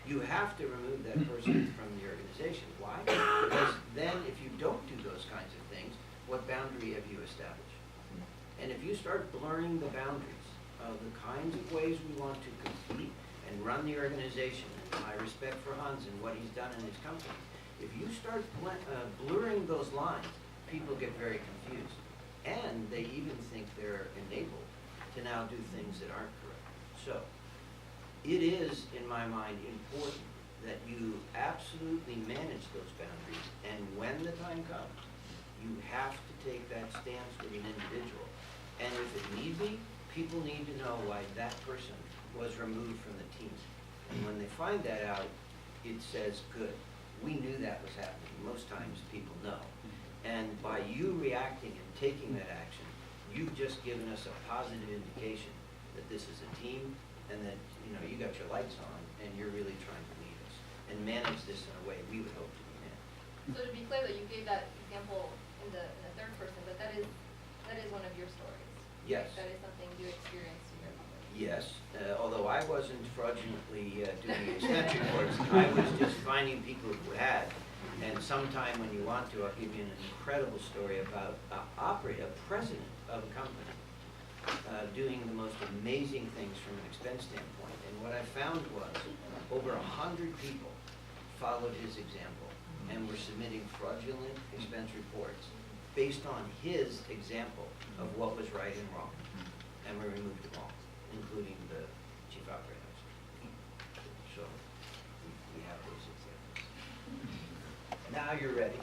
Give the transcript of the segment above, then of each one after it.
You have to remove that person from the organization. Why? Because then if you don't do those kinds of things, what boundary have you established? And if you start blurring the boundaries of the kinds of ways we want to compete and run the organization, and my respect for Hans and what he's done in his company, if you start blurring those lines, people get very confused. And they even think they're enabled to now do things that aren't correct. So, it is, in my mind, important that you absolutely manage those boundaries, and when the time comes, you have to take that stance with an individual. And if it need be, people need to know why that person was removed from the team. And when they find that out, it says, good, we knew that was happening. Most times people know. And by you reacting and taking that action, you've just given us a positive indication that this is a team and that, you know, you got your lights on and you're really trying to lead us and manage this in a way we would hope to be managed. So to be clear, that you gave that example in the third person, but that is one of your stories. Yes. That is something you experienced in your company. Yes, although I wasn't fraudulently doing expense reports, I was just finding people who had. And sometime when you want to, I'll give you an incredible story about a president of a company doing the most amazing things from an expense standpoint. And what I found was over 100 people followed his example and were submitting fraudulent expense reports based on his example of what was right and wrong. And we removed them all, including the chief operating officer. So we have those examples. Now you're ready.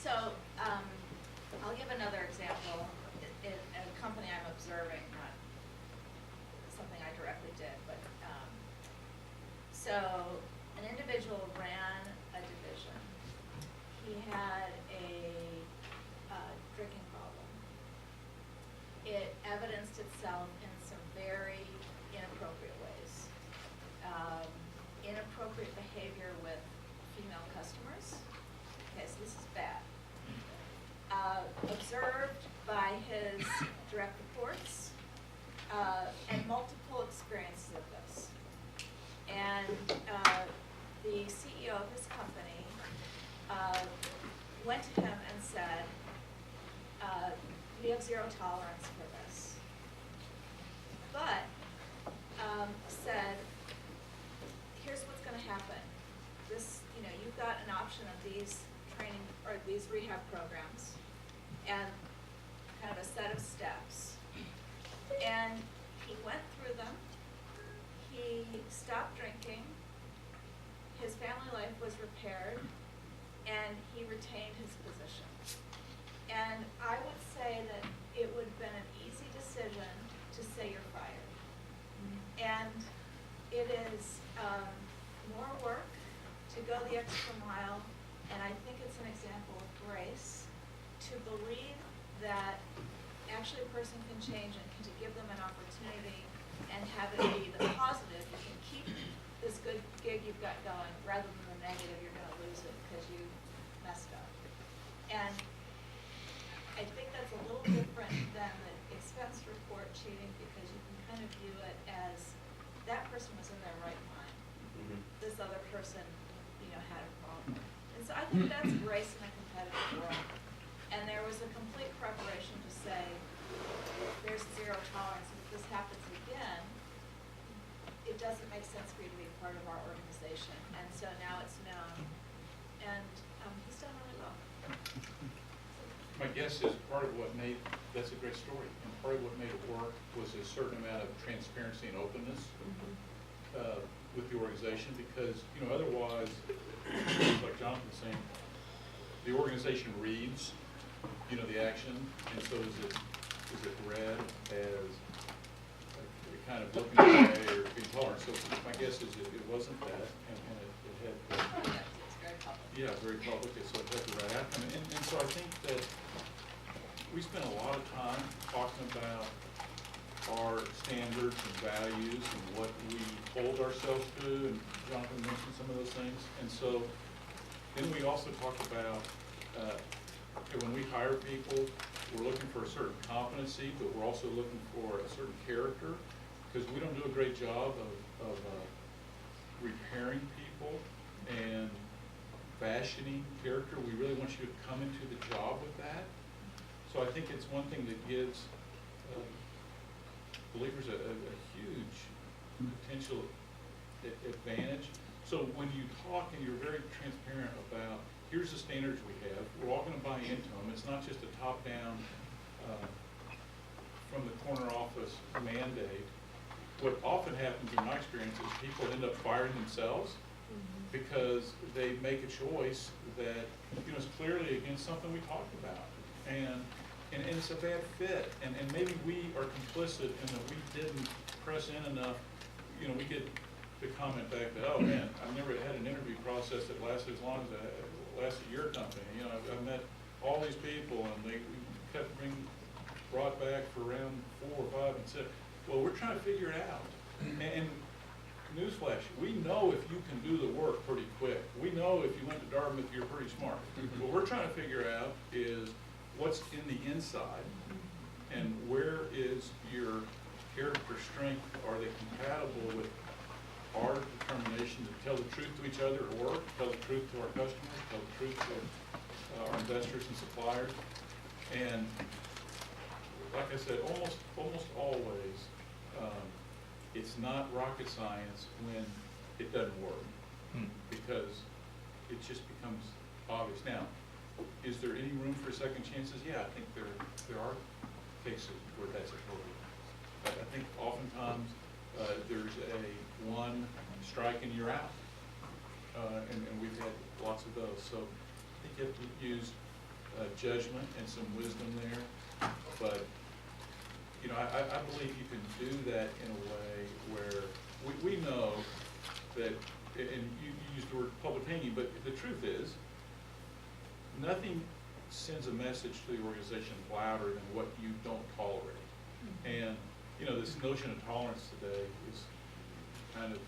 So, I'll give another example in a company I'm observing, not something I directly did, but, so an individual ran a division. He had a drinking problem. It evidenced itself in some very inappropriate ways. Inappropriate behavior with female customers. Okay, so this is bad. Observed by his direct reports, and multiple experiences of this. And the CEO of his company went to him and said, we have zero tolerance for this. But said, here's what's going to happen. This, you know, you've got an option of these training or these rehab programs and kind of a set of steps. And he went through them. He stopped drinking. His family life was repaired, and he retained his position. And I would say that it would have been an easy decision to say you're fired. And it is more work to go the extra mile, and I think it's an example of grace to believe that actually a person can change and to give them an opportunity and have it be the positive. You can keep this good gig you've got going rather than the negative, you're going to lose it because you messed up. And I think that's a little different than the expense report cheating, because you can kind of view it as that person was in their right mind. Mm-hmm. This other person, you know, had a problem. And so I think that's grace in a competitive world. And there was a complete preparation to say, there's zero tolerance. If this happens again, it doesn't make sense for you to be part of our organization. And so now it's known. And he's done really well. My guess is part of what made, that's a great story, and part of what made it work was a certain amount of transparency and openness with the organization, because, you know, otherwise, like Jonathan was saying, the organization reads, you know, the action, and so is it read as a kind of looking away or being tolerant? So my guess is it wasn't that, and it had. It's very public. Yeah, very public, so it had the right outcome. And so I think that we spend a lot of time talking about our standards and values and what we hold ourselves to, and Jonathan mentioned some of those things. And so then we also talk about when we hire people, we're looking for a certain competency, but we're also looking for a certain character, because we don't do a great job of repairing preparing people and fashioning character. We really want you to come into the job with that. So I think it's one thing that gives believers a huge potential advantage. So when you talk and you're very transparent about, here's the standards we have, we're all gonna buy into them. It's not just a top-down, from the corner office mandate. What often happens in my experience is people end up firing themselves because they make a choice that, you know, is clearly against something we talked about. And it's a bad fit, and maybe we are complicit in that we didn't press in enough. You know, we get the comment back that, oh man, I've never had an interview process that lasted as long as it lasted your company. You know, I've met all these people, and they kept being brought back for round 4 or 5 and 6. Well, we're trying to figure it out. And newsflash, we know if you can do the work pretty quick. We know if you went to Dartmouth, you're pretty smart. What we're trying to figure out is what's in the inside, and where is your character strength? Are they compatible with our determination to tell the truth to each other at work, tell the truth to our customers, tell the truth to our investors and suppliers? And like I said, almost always, it's not rocket science when it doesn't work, because it just becomes obvious. Now, is there any room for second chances? Yeah, I think there are cases where that's appropriate. But I think oftentimes there's a one strike and you're out, and we've had lots of those. So I think you have to use judgment and some wisdom there. But you know, I believe you can do that in a way where we know that, and you used the word public hanging, but the truth is, nothing sends a message to the organization louder than what you don't tolerate. And, you know, this notion of tolerance today is kind of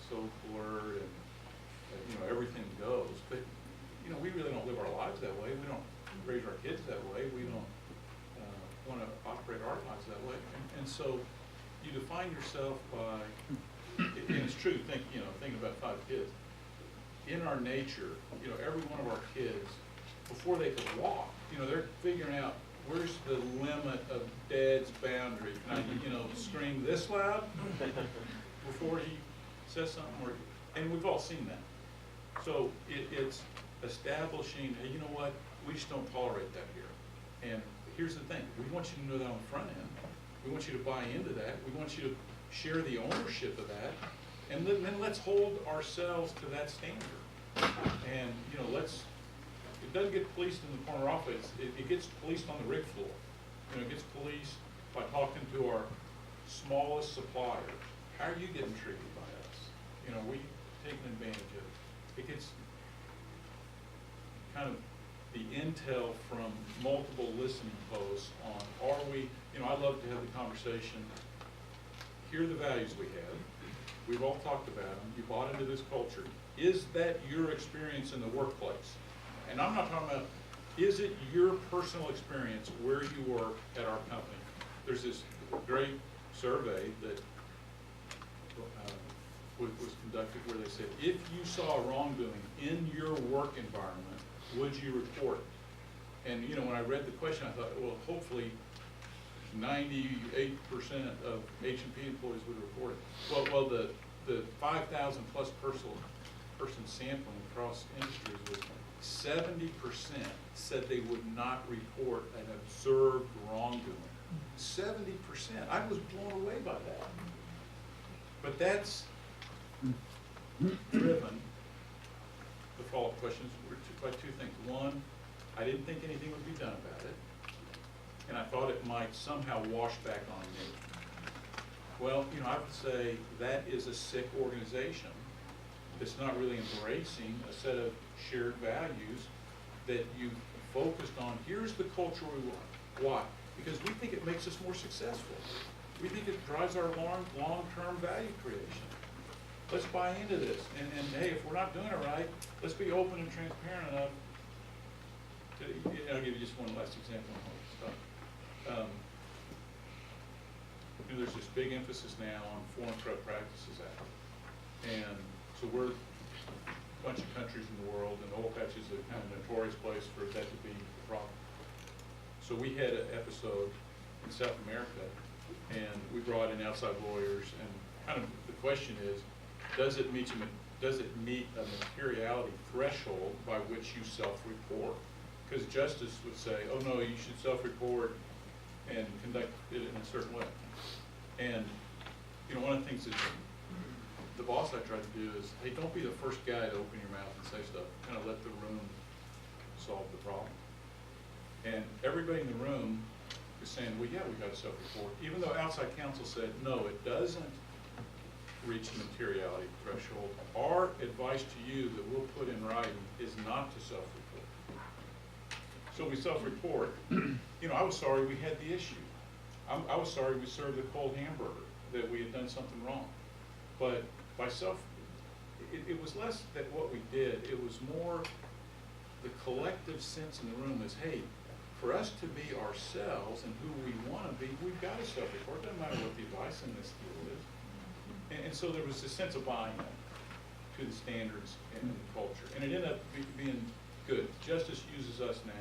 so blurred, and, you know, everything goes. But, you know, we really don't live our lives that way. We don't raise our kids that way. We don't want to operate our lives that way. And so you define yourself by, and it's true, thinking about 5 kids. In our nature, you know, every one of our kids, before they could walk, you know, they're figuring out where's the limit of Dad's boundary. Can I, you know, scream this loud before he says something? And we've all seen that. So it's establishing, hey, you know what, we just don't tolerate that here. And here's the thing, we want you to know that on the front end. We want you to buy into that. We want you to share the ownership of that. And then let's hold ourselves to that standard. And, you know, it doesn't get policed in the corner office, it gets policed on the rig floor. You know, it gets policed by talking to our smallest supplier. How are you getting treated by us? You know, we taking advantage of it. It gets kind of the intel from multiple listening posts on, are we, you know, I love to have the conversation, here are the values we have, we've all talked about them, you bought into this culture, is that your experience in the workplace? And I'm not talking about, is it your personal experience where you work at our company? There's this great survey that was conducted where they said, if you saw wrongdoing in your work environment, would you report it? And, you know, when I read the question, I thought, well, hopefully 98% of H&P employees would report it. Well, the 5,000 plus person sampling across industries was 70% said they would not report an observed wrongdoing. 70%. I was blown away by that. But that's driven, the follow-up questions were by 2 things. One, I didn't think anything would be done about it, and I thought it might somehow wash back on me. Well, you know, I would say that is a sick organization that's not really embracing a set of shared values that you focused on. Here's the culture we want. Why? Because we think it makes us more successful. We think it drives our long-term value creation. Let's buy into this. And hey, if we're not doing it right, let's be open and transparent enough to, I'll give you just one last example on all this stuff. You know, there's this big emphasis now on Foreign Corrupt Practices Act. And So we're a bunch of countries in the world, and oil patch is a kind of notorious place for that to be a problem. So we had an episode in South America, and we brought in outside lawyers, and kind of the question is, does it meet a materiality threshold by which you self-report? Because justice would say, oh no, you should self-report and conduct it in a certain way. And, you know, one of the things that the boss I tried to do is, hey, don't be the first guy to open your mouth and say stuff. Kind of let the room solve the problem. And everybody in the room is saying, well, yeah, we got to self-report. Even though outside counsel said, no, it doesn't reach the materiality threshold. Our advice to you that we'll put in writing is not to self-report. So we self-report. You know, I was sorry we had the issue. I was sorry we served a cold hamburger, that we had done something wrong. But by it was less that what we did, it was more the collective sense in the room is, hey, for us to be ourselves and who we want to be, we've got to self-report. Doesn't matter what the advice in this deal is. And so there was a sense of buying to the standards and the culture. And it ended up being good. Justice uses us now